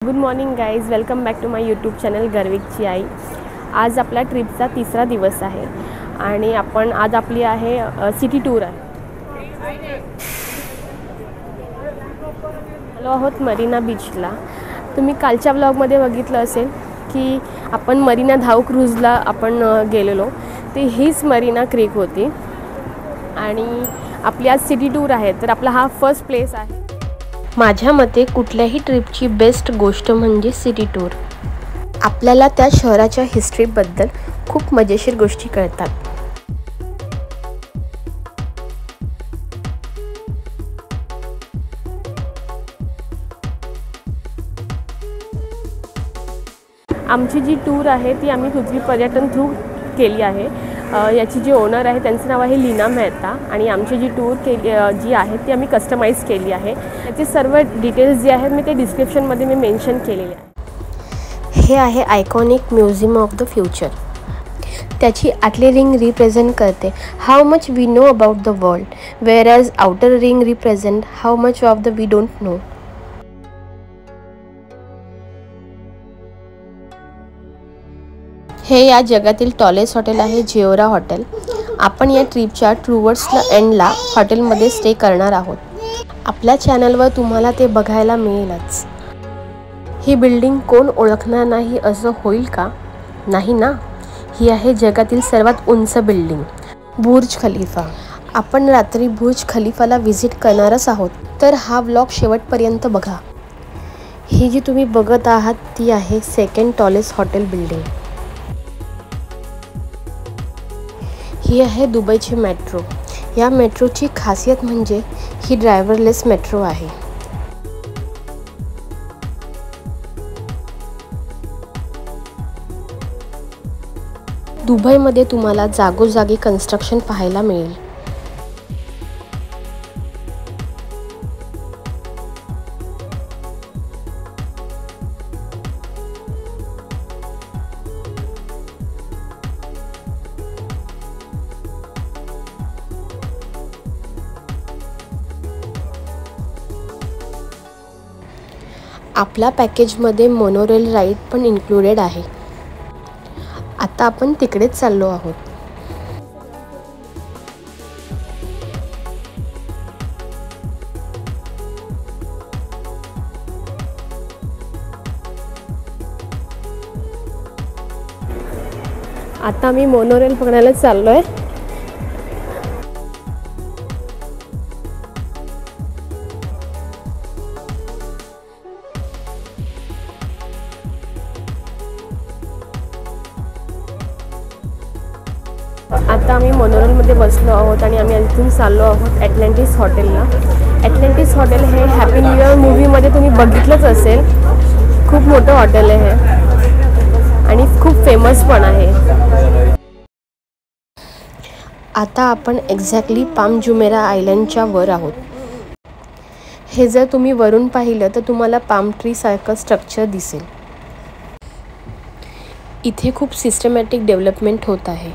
Good morning guys, welcome back to my YouTube channel गर्विकची आई। आज आपला ट्रिपचा तिसरा दिवस आहे आणि आज आपली आहे सिटी टूर आहे। आलो आहोत मरीना बीचला। तुम्ही कालच्या व्लॉगमध्ये बघितलं असेल की आपण मरीना धाव क्रूजला आपण गेलेलो, ते हीच मरीना क्रीक होती आणि आपली आज सिटी टूर आहे, तर आपला हा फर्स्ट प्लेस आहे। माझ्या मते कुठल्याही ट्रिपची बेस्ट गोष्ट म्हणजे सिटी टूर। आपल्याला त्या शहराच्या हिस्ट्रीबद्दल खूप मजेशीर गोष्टी कळतात। आमची जी टूर आहे ती आम्ही पृथ्वी पर्यटन थ्रू केली आहे। याची जी ओनर आहे त्यांचं नाव आहे लीना मेहता आणि आमची जी टूर जी आहे ती आम्ही कस्टमाइज केली आहे। याचे सर्व डिटेल्स जे आहेत मी ते डिस्क्रिप्शनमध्ये मी मेन्शन केलेले आहे। हे आहे iconic museum of the future. त्याची आतली रिंग रिप्रेझेंट करते how much we know about the world, whereas outer ring represent how much of the we don't know. हे या जगातील टॉलेस्ट हॉटेल आहे जिओरा हॉटेल। आपण या ट्रिपच्या टूवर्ड्सला एंडला हॉटेलमध्ये स्टे करणार आहोत। आपल्या चॅनलवर तुम्हाला ते बघायला मिळेलच। ही बिल्डिंग कोण ओळखणार नाही असं होईल का? नाही ना, ही आहे जगातील सर्वात उंच बिल्डिंग बुर्ज खलिफा। आपण रात्री बुर्ज खलिफाला व्हिजिट करणारच आहोत, तर हा व्लॉग शेवटपर्यंत बघा। ही जी तुम्ही बघत आहात ती आहे सेकंड टॉलेस्ट हॉटेल बिल्डिंग। ही आहे दुबईची मेट्रो। या मेट्रोची खासियत म्हणजे ही ड्रायव्हरलेस मेट्रो आहे। दुबईमध्ये तुम्हाला जागोजागी कन्स्ट्रक्शन पाहायला मिळेल। आपल्या पॅकेजमध्ये मोनोरेल राईड पण इन्क्लुडेड आहे। आता आपण तिकडेच चाललो आहोत। आता मी मोनोरेल पकडायला चाललोय। आता आम्ही मोनोरेलमध्ये बसलो आहोत आणि आम्ही इथून चाललो आहोत ॲटलांटिस हॉटेलला। ॲटलांटिस हॉटेल हे हॅपी न्यू इयर मूवीमध्ये तुम्ही बघितलंच असेल। खूप मोठं हॉटेल आहे आणि खूप फेमस पण आहे। आता आपण एक्झॅक्टली पाम जुमेरा आयलंडच्या वर आहोत। हे जर तुम्ही वरून पाहिलं तर तुम्हाला पाम ट्री सारखं स्ट्रक्चर दिसेल। इथे खूप सिस्टमॅटिक डेव्हलपमेंट होत आहे।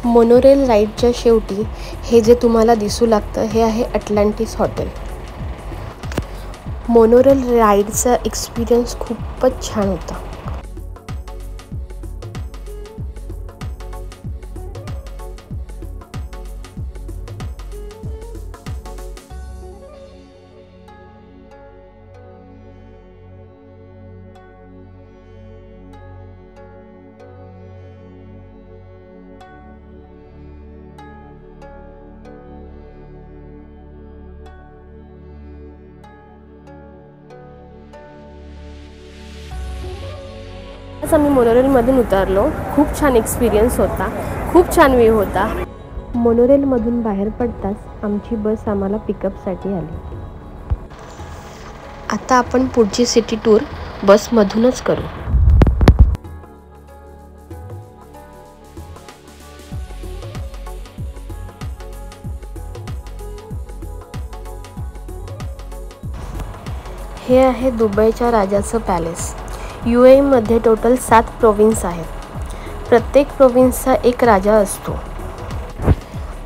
मोनोरेल राईडच्या शेवटी हे जे तुम्हाला दिसू लागतं हे आहे अटलांटिस हॉटेल। मोनोरेल राईडचा एक्सपिरियन्स खूपच छान होता। आज आम्ही मोनोरेलमधून उतरलो। खूप छान एक्सपिरियन्स होता, खूप छान व्ह्यू होता। मोनोरेलमधून बाहेर पडताच आमची बस आम्हाला पिकअपसाठी आली। आता आपण पुढची सिटी टूर बसमधूनच करू। हे आहे दुबईच्या राजाचं पॅलेस. UAE मध्ये टोटल 7 प्रोविन्स आहेत. प्रत्येक प्रोविन्सचा एक राजा असतो.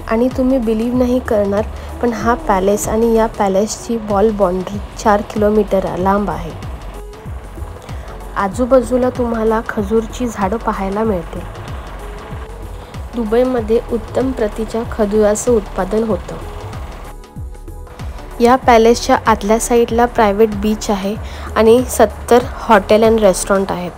आणि तुम्ही बिलीव्ह नाही करणार, पण हा पॅलेस आणि या पॅलेसची वॉल बाउंड्री 4 किलोमीटर लांब आहे. आजूबाजूला तुम्हाला खजूरची झाडं पाहायला मिळतील. दुबईमध्ये उत्तम प्रतीच्या खजुराचं उत्पादन होतं. या पॅलेसच्या आतल्या साईडला प्रायव्हेट बीच आहे आणि 70 हॉटेल अँड रेस्टॉरंट आहेत.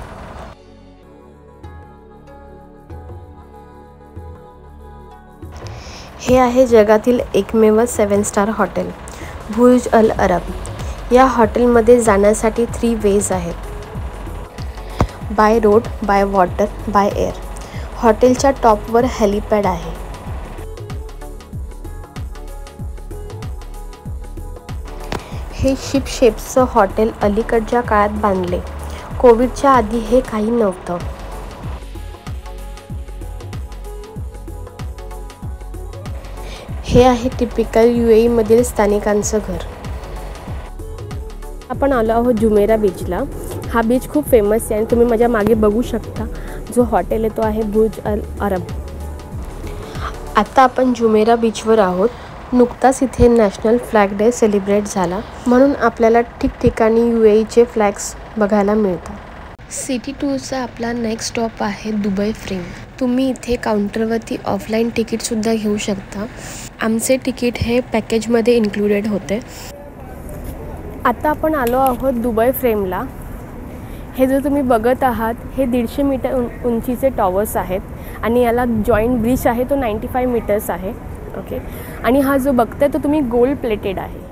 हे आहे जगातील एकमेव 7 स्टार हॉटेल, बुर्ज अल अरब. या हॉटेलमध्ये जाण्यासाठी 3 वेज आहेत, by road, by water, by air. हॉटेलच्या टॉपवर हेलिपॅड आहे. हे शिप शेप्सचं हॉटेल अलीकडच्या काळात बांधले. कोविडच्या आधी हे काही नव्हतं. हे आहे टिपिकल UAE मधील स्थानिकांचं घर. आपण आलो आहोत जुमेरा बीचला. हा बीच खूप फेमस आहे आणि तुम्ही माझ्या मागे बघू शकता जो हॉटेल आहे तो आहे बुर्ज अल अरब. आता आपण जुमेरा बीचवर आहोत. नुकताच इथे नॅशनल फ्लॅग डे सेलिब्रेट झाला, म्हणून आपल्याला ठिकठिकाणी UAEचे फ्लॅग्स बघायला मिळतात. सिटी टूरचा आपला नेक्स्ट स्टॉप आहे दुबई फ्रेम. तुम्ही इथे काउंटरवरती ऑफलाईन तिकीटसुद्धा घेऊ शकता. आमचे तिकीट हे पॅकेजमध्ये इन्क्लुडेड होते. आता आपण आलो आहोत दुबई फ्रेमला. हे जो तुम्ही बघत आहात हे 150 मीटर उंचीचे टॉवर्स आहेत आणि याला जॉईंट ब्रिज आहे तो 95 मीटर्स आहे. ओके, आणि हा जो बघताय तो तुम्ही गोल्ड प्लेटेड आहे.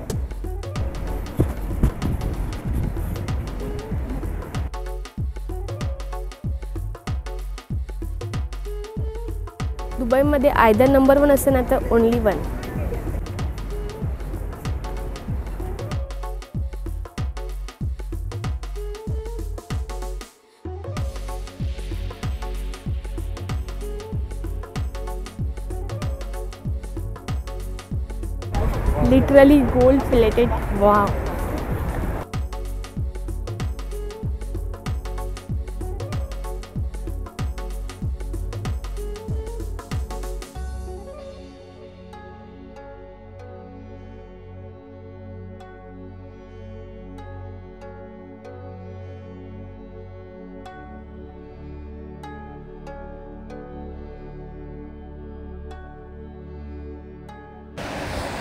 दुबईमध्ये आयदर नंबर 1 असेल ना तर only 1. Literally gold plated. Wow.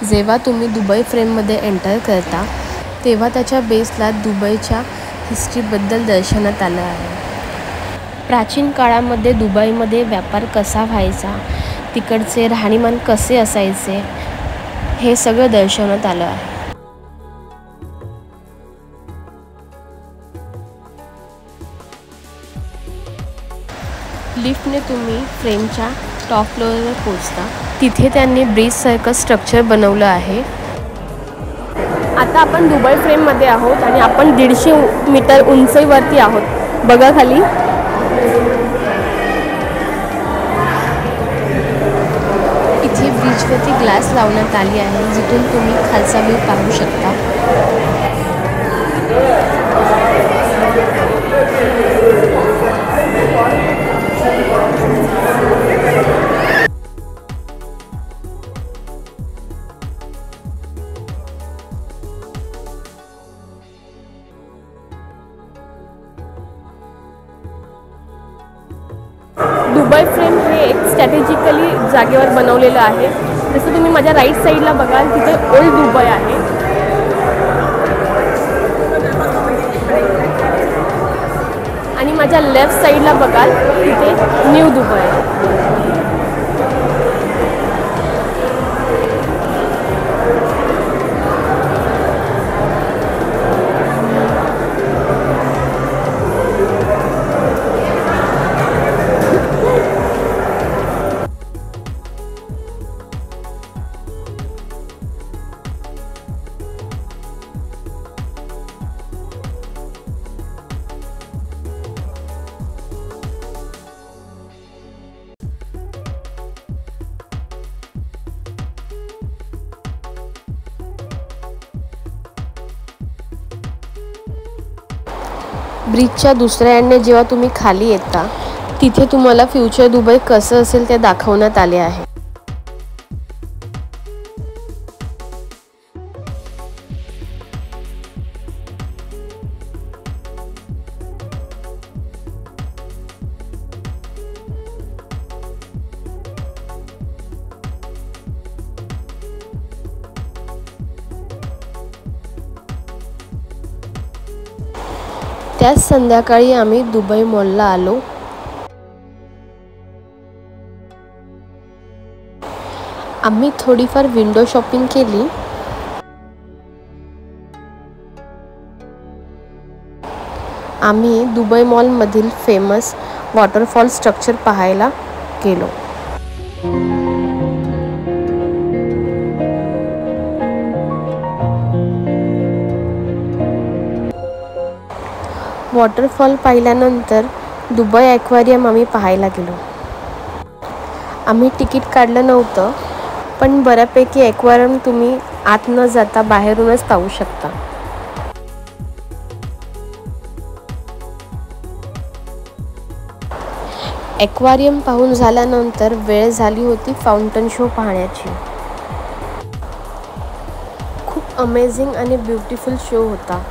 जेव्हा तुम्ही दुबई फ्रेममध्ये एंटर करता तेव्हा त्याच्या बेसला दुबईच्या हिस्ट्रीबद्दल दर्शवण्यात आलं आहे. प्राचीन काळामध्ये दुबईमध्ये व्यापार कसा व्हायचा, तिकडचे राहणीमान कसे असायचे, हे सगळं दर्शवण्यात आलं आहे. लिफ्टने तुम्ही फ्रेमच्या टॉप फ्लोअरवर पोहोचता. तिथे त्यांनी ब्रिजसारखं स्ट्रक्चर बनवलं आहे. आता आपण दुबई फ्रेममध्ये आहोत आणि आपण 150 मीटर उंचीवरती आहोत. बघा खाली. इथे ब्रिजवरती ग्लास लावण्यात आली आहे जिथून तुम्ही खालचा व्ह्यू पाहू शकता. दुबई फ्रेम हे एक स्ट्रॅटेजिकली जागेवर बनवलेलं आहे. जसं तुम्ही माझ्या राईट साईडला बघाल तिथे ओल्ड दुबई आहे आणि माझ्या लेफ्ट साईडला बघाल तिथे न्यू दुबई आहे. ब्रिजच्या दुसऱ्या एंडने जेव्हा तुम्ही खाली येता तिथे तुम्हाला फ्युचर दुबई कसं असेल ते दाखवण्यात आले आहे. त्याच संध्याकाळी आम्ही दुबई मॉलला आलो. आम्ही थोडीफार विंडो शॉपिंग केली. आम्ही दुबई मॉलमधील फेमस वॉटरफॉल स्ट्रक्चर पाहायला गेलो. वॉटरफॉल पाहिल्यानंतर दुबई ॲक्वेरियम आम्ही पाहायला गेलो. आम्ही तिकीट काढलं नव्हतं, पण बऱ्यापैकी ॲक्वेरियम तुम्ही आत न जाता बाहेरूनच पाहू शकता. ॲक्वेरियम पाहून झाल्यानंतर वेळ झाली होती फाउंटन शो पाहण्याची. खूप अमेझिंग आणि ब्युटिफुल शो होता.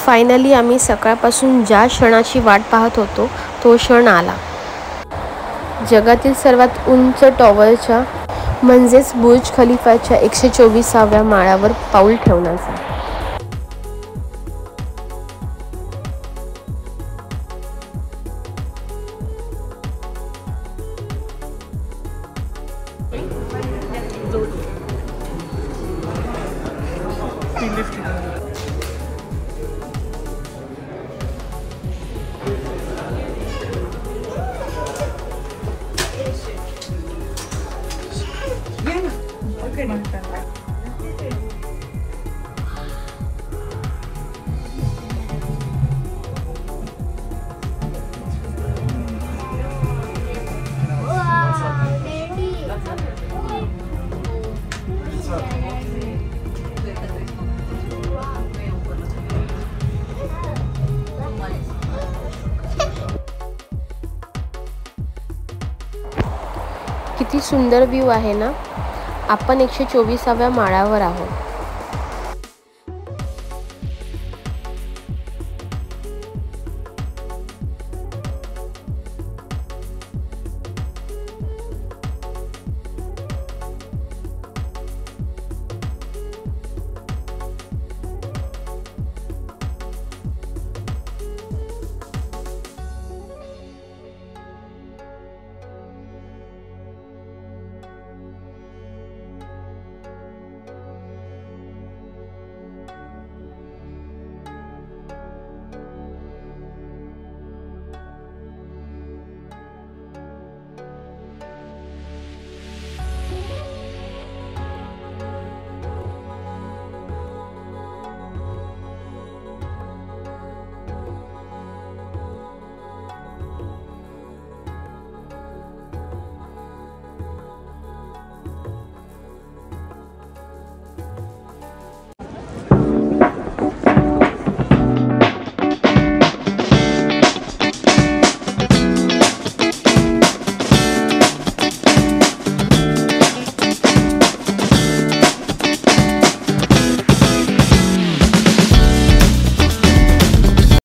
फायनली आम्ही सकाळपासून ज्या क्षणाची वाट पाहत होतो तो क्षण आला. जगातील सर्वात उंच टॉवरच्या म्हणजेच बुर्ज खलिफाच्या 124व्या माळ्यावर पाऊल ठेवण्याचा. किती सुंदर व्ह्यू आहे ना. आपण 124व्या माळ्यावर आहोत.